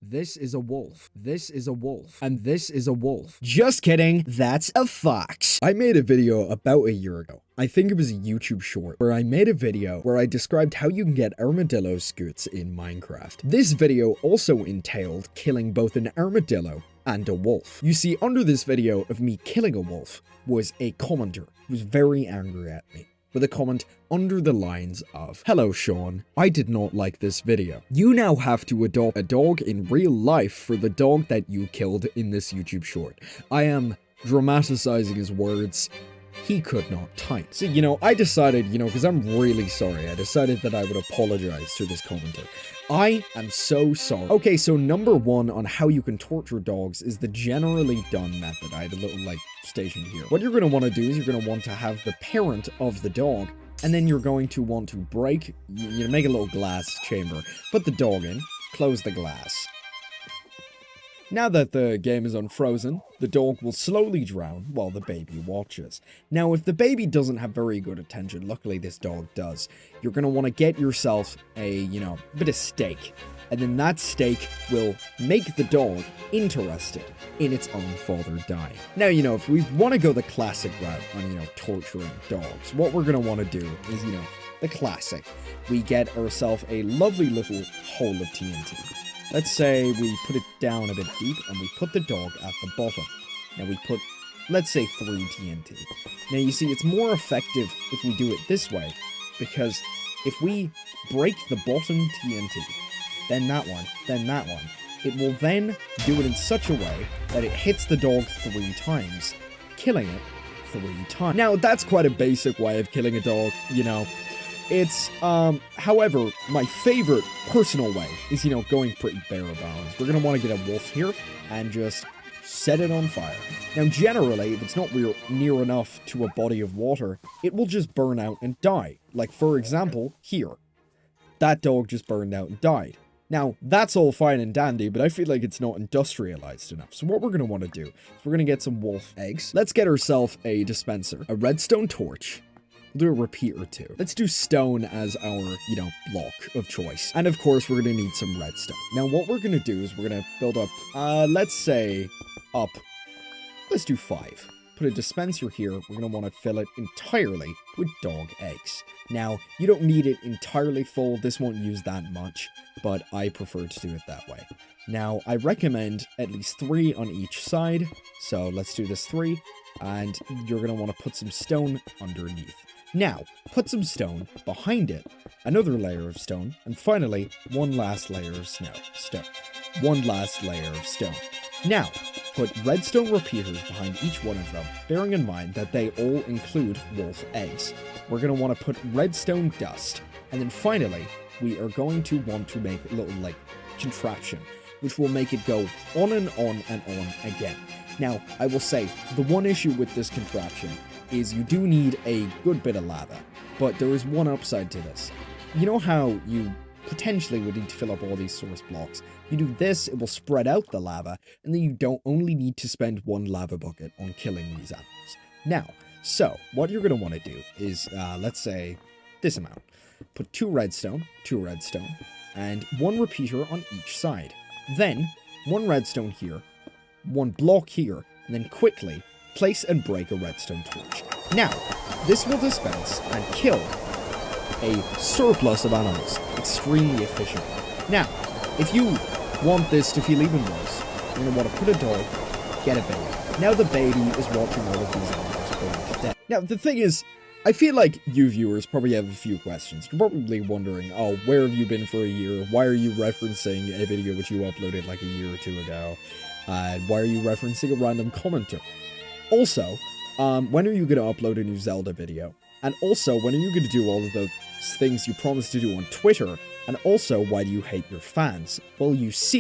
This is a wolf. This is a wolf. And this is a wolf. Just kidding. That's a fox. I made a video about a year ago. I think it was a YouTube short where I made a video where I described how you can get armadillo scoots in Minecraft. This video also entailed killing both an armadillo and a wolf. You see, under this video of me killing a wolf was a commenter who was very angry at me, with a comment under the lines of, "Hello Sean, I did not like this video. You now have to adopt a dog in real life for the dog that you killed in this YouTube short." I am dramaticizing his words. He could not type. So, I decided, because I'm really sorry, I decided that I would apologize to this commenter. I am so sorry. Okay, so number one on how you can torture dogs is the generally done method. I had a little, station here. What you're going to want to do is you're going to want to have the parent of the dog, and then you're going to want to break, make a little glass chamber, put the dog in, close the glass. Now that the game is unfrozen, the dog will slowly drown while the baby watches. Now, if the baby doesn't have very good attention, luckily this dog does, you're going to want to get yourself a, bit of steak. And then that steak will make the dog interested in its own father dying. Now, if we want to go the classic route on, torturing dogs, what we're going to want to do is, the classic. We get ourselves a lovely little hole of TNT. Let's say we put it down a bit deep and we put the dog at the bottom. Now we put, let's say 3 TNT. Now you see, it's more effective if we do it this way, because if we break the bottom TNT, then that one, it will then do it in such a way that it hits the dog 3 times, killing it 3 times. Now that's quite a basic way of killing a dog, It's, however, my favorite personal way is, going pretty bare bones. We're going to want to get a wolf here and just set it on fire. Now, generally, if it's not near enough to a body of water, it will just burn out and die. Like, for example, here. That dog just burned out and died. Now, that's all fine and dandy, but I feel like it's not industrialized enough. So what we're going to want to do is we're going to get some wolf eggs. Let's get ourselves a dispenser, a redstone torch. We'll do a repeater too. Let's do stone as our, block of choice. And of course, we're going to need some redstone. Now, what we're going to do is we're going to build up, let's say, let's do 5. Put a dispenser here. We're going to want to fill it entirely with dog eggs. Now, you don't need it entirely full. This won't use that much, but I prefer to do it that way. Now, I recommend at least 3 on each side. So let's do this 3. And you're going to want to put some stone underneath. Now, put some stone behind it, another layer of stone, and finally, one last layer of stone. One last layer of stone. Now, put redstone repeaters behind each one of them, bearing in mind that they all include wolf eggs. We're going to want to put redstone dust, and then finally, we are going to want to make a little, contraption, which will make it go on and on and on again. Now, I will say, the one issue with this contraption is you do need a good bit of lava, but there is one upside to this. You know how you potentially would need to fill up all these source blocks? You do this, it will spread out the lava, and then you don't only need to spend 1 lava bucket on killing these animals. Now, so, what you're going to want to do is, let's say, this amount. Put 2 redstone, and 1 repeater on each side. Then, 1 redstone here, 1 block here, and then quickly place and break a redstone torch. Now, this will dispense and kill a surplus of animals extremely efficiently. Now, if you want this to feel even worse, you're going to want to put a dog, get a baby. Now the baby is watching all of these animals burn to death. Now, the thing is, I feel like you viewers probably have a few questions. You're probably wondering, oh, where have you been for a year? Why are you referencing a video which you uploaded like a year or 2 ago? Why are you referencing a random commenter? Also, when are you going to upload a new Zelda video? And also, when are you going to do all of the things you promised to do on Twitter? And also, why do you hate your fans? Well, you see...